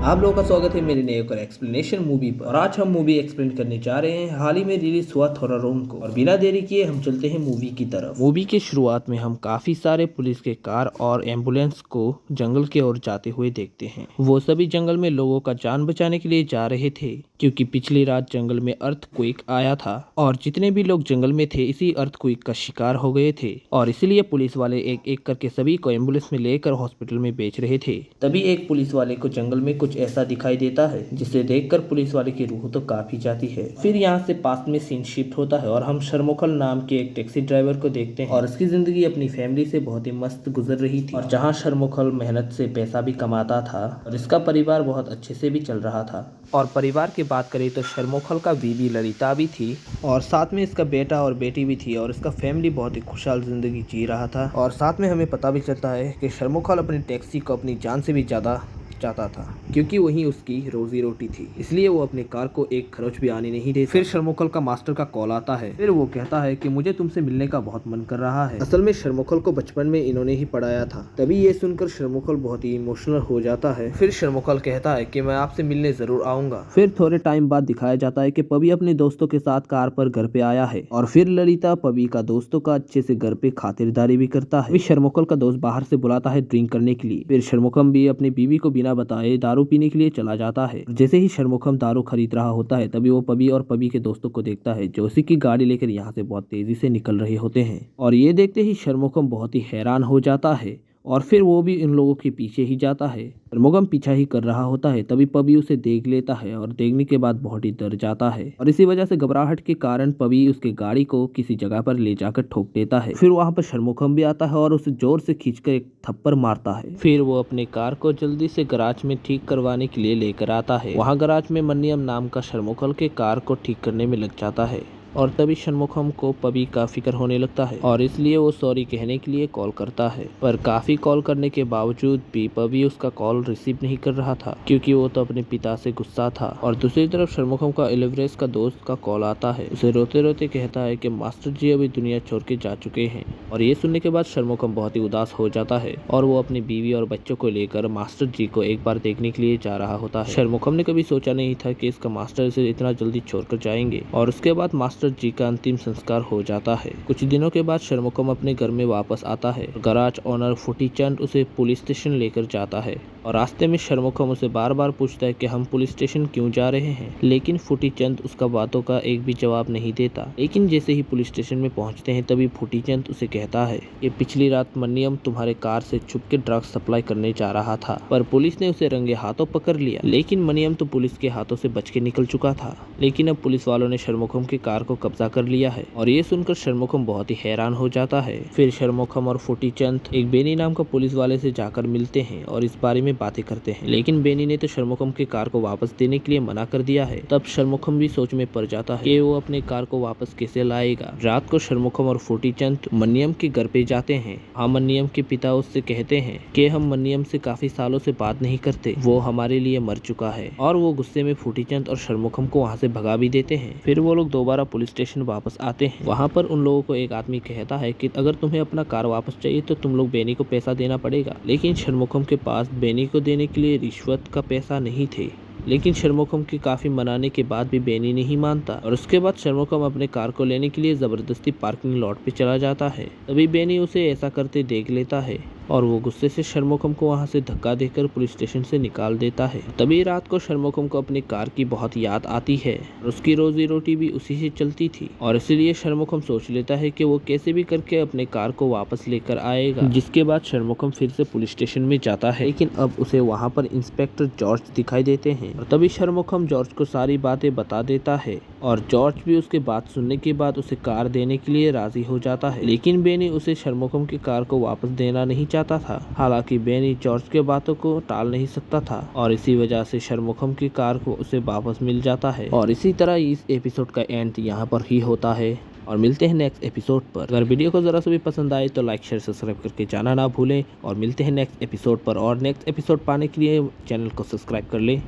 आप लोगों का स्वागत है मेरे नए और एक्सप्लेनेशन मूवी पर। और आज हम मूवी एक्सप्लेन करने जा रहे हैं हाल ही में रिलीज हुआ थोरारोम को। और बिना देरी किए हम चलते हैं मूवी की तरफ। मूवी की शुरुआत में हम काफी सारे पुलिस के कार और एम्बुलेंस को जंगल की ओर जाते हुए देखते हैं। वो सभी जंगल में लोगों का जान बचाने के लिए जा रहे थे, क्योंकि पिछली रात जंगल में अर्थक्वेक आया था और जितने भी लोग जंगल में थे इसी अर्थक्वेक का शिकार हो गए थे। और इसीलिए पुलिस वाले एक एक करके सभी को एम्बुलेंस में लेकर हॉस्पिटल में भेज रहे थे। तभी एक पुलिस वाले को जंगल में कुछ ऐसा दिखाई देता है जिसे देखकर पुलिस वाले की रूह तो कांपी जाती है। फिर यहाँ से पास में सीन शिफ्ट होता है और हम शर्मोखल नाम के एक टैक्सी ड्राइवर को देखते हैं और उसकी जिंदगी अपनी फैमिली से बहुत ही मस्त गुजर रही थी। और जहाँ शर्मोखल मेहनत से पैसा भी कमाता था और इसका परिवार बहुत अच्छे से भी चल रहा था। और परिवार की बात करें तो शर्मोखल का बीवी ललिता भी थी और साथ में इसका बेटा और बेटी भी थी और इसका फैमिली बहुत ही खुशहाल जिंदगी जी रहा था। और साथ में हमें पता भी चलता है कि शर्मोखल अपनी टैक्सी को अपनी जान से भी ज्यादा चाहता था, क्योंकि वही उसकी रोजी रोटी थी। इसलिए वो अपने कार को एक खरोच भी आने नहीं देता। फिर शर्मोखल का मास्टर का कॉल आता है। फिर वो कहता है कि मुझे तुमसे मिलने का बहुत मन कर रहा है। असल में शर्मोखल को बचपन में इन्होंने ही पढ़ाया था। तभी ये सुनकर शर्मोखल बहुत ही इमोशनल हो जाता है। फिर शर्मोखल कहता है कि मैं आपसे मिलने जरूर आऊंगा। फिर थोड़े टाइम बाद दिखाया जाता है कि पवी अपने दोस्तों के साथ कार पर घर पे आया है और फिर ललिता पवी का दोस्तों का अच्छे से घर पे खातिरदारी भी करता है। फिर शर्मोखल का दोस्त बाहर से बुलाता है ड्रिंक करने के लिए। फिर शर्मोखम भी अपनी बीवी को बिना बताए दारू पीने के लिए चला जाता है। जैसे ही शर्मोखम दारू खरीद रहा होता है तभी वो पवी और पवी के दोस्तों को देखता है जो उसी की गाड़ी लेकर यहाँ से बहुत तेजी से निकल रहे होते हैं। और ये देखते ही शर्मोखम बहुत ही हैरान हो जाता है और फिर वो भी इन लोगों के पीछे ही जाता है। शर्मोखम पीछा ही कर रहा होता है। तभी पवी उसे देख लेता है और देखने के बाद बहुत ही डर जाता है और इसी वजह से घबराहट के कारण पवी उसके गाड़ी को किसी जगह पर ले जाकर ठोक देता है। फिर वहाँ पर शर्मोखम भी आता है और उसे जोर से खींचकर एक थप्पड़ मारता है। फिर वो अपने कार को जल्दी से गराज में ठीक करवाने के लिए लेकर आता है। वहाँ गराज में मनियम नाम का शर्मोखल के कार को ठीक करने में लग जाता है और तभी शर्मोखम को पवी का फिक्र होने लगता है और इसलिए वो सॉरी कहने के लिए कॉल करता है। पर काफी कॉल करने के बावजूद भी पवी उसका कॉल रिसीव नहीं कर रहा था, क्योंकि वो तो अपने पिता से गुस्सा था। और दूसरी तरफ शर्मोखम का एलिवरेस का दोस्त का कॉल आता है। उसे रोते रोते कहता है कि मास्टर जी अभी दुनिया छोड़ के जा चुके हैं। और ये सुनने के बाद शर्मोखम बहुत ही उदास हो जाता है और वो अपनी बीवी और बच्चों को लेकर मास्टर जी को एक बार देखने के लिए जा रहा होता है। शर्मोखम ने कभी सोचा नहीं था कि इसका मास्टर इसे इतना जल्दी छोड़कर जाएंगे। और उसके बाद मास्टर जी का अंतिम संस्कार हो जाता है। कुछ दिनों के बाद शर्मोखम अपने घर में वापस आता है। गराज ओनर फुटीचंद उसे पुलिस स्टेशन लेकर जाता है और रास्ते में शर्मोखम उसे बार बार पूछता है कि हम पुलिस स्टेशन क्यों जा रहे हैं, लेकिन फुटीचंद उसका बातों का एक भी जवाब नहीं देता। लेकिन जैसे ही पुलिस स्टेशन में पहुंचते हैं तभी फुटीचंद उसे कहता है कि पिछली रात मनियम तुम्हारे कार से छुप के ड्रग्स सप्लाई करने जा रहा था, पर पुलिस ने उसे रंगे हाथों पकड़ लिया। लेकिन मनियम तो पुलिस के हाथों से बच के निकल चुका था। लेकिन अब पुलिस वालों ने शर्मोखम की कार को कब्जा कर लिया है और ये सुनकर शर्मोखम बहुत ही हैरान हो जाता है। फिर शर्मोखम और फुटीचंद एक बेनी नाम का पुलिस वाले से जाकर मिलते हैं और इस बारे में बातें करते हैं। लेकिन बेनी ने तो शर्मोखम की कार को वापस देने के लिए मना कर दिया है। तब शर्मोखम भी सोच में पड़ जाता है कि वो अपने कार को वापस कैसे लाएगा। रात को शर्मोखम और फुटीचंद मनियम के घर पे जाते हैं। हाँ, मनियम के पिता उससे कहते हैं कि हम मनियम से काफी सालों से बात नहीं करते, वो हमारे लिए मर चुका है। और वो गुस्से में फुटीचंद और शर्मोखम को वहाँ से भगा भी देते हैं। फिर वो लोग दोबारा पुलिस स्टेशन वापस आते हैं। वहाँ पर उन लोगों को एक आदमी कहता है कि अगर तुम्हें अपना कार वापस चाहिए तो तुम लोग बेनी को पैसा देना पड़ेगा। लेकिन शर्मोखम के पास बेनी को देने के लिए रिश्वत का पैसा नहीं थे। लेकिन शर्मोखम के काफी मनाने के बाद भी बेनी नहीं मानता और उसके बाद शर्मोखम अपने कार को लेने के लिए जबरदस्ती पार्किंग लॉट पे चला जाता है। तभी बेनी उसे ऐसा करते देख लेता है और वो गुस्से से शर्मोखम को वहाँ से धक्का देकर पुलिस स्टेशन से निकाल देता है। तभी रात को शर्मोखम को अपनी कार की बहुत याद आती है और उसकी रोजी रोटी भी उसी से चलती थी और इसलिए शर्मोखम सोच लेता है कि वो कैसे भी करके अपने कार को वापस लेकर आएगा। जिसके बाद शर्मोखम फिर से पुलिस स्टेशन में जाता है, लेकिन अब उसे वहाँ पर इंस्पेक्टर जॉर्ज दिखाई देते हैं और तभी शर्मोखम जॉर्ज को सारी बातें बता देता है और जॉर्ज भी उसके बात सुनने के बाद उसे कार देने के लिए राजी हो जाता है। लेकिन बेनी उसे शर्मोखम की कार को वापस देना नहीं चाहता था। हालांकि बेनी जॉर्ज के बातों को टाल नहीं सकता था और इसी वजह से शर्मोखम की कार को उसे वापस मिल जाता है। और इसी तरह इस एपिसोड का एंड यहाँ पर ही होता है और मिलते हैं नेक्स्ट एपिसोड पर। अगर वीडियो को जरा सा भी पसंद आए तो लाइक शेयर सब्सक्राइब करके जाना ना भूलें और मिलते हैं नेक्स्ट एपिसोड पर। और नेक्स्ट एपिसोड पाने के लिए चैनल को सब्सक्राइब कर लें।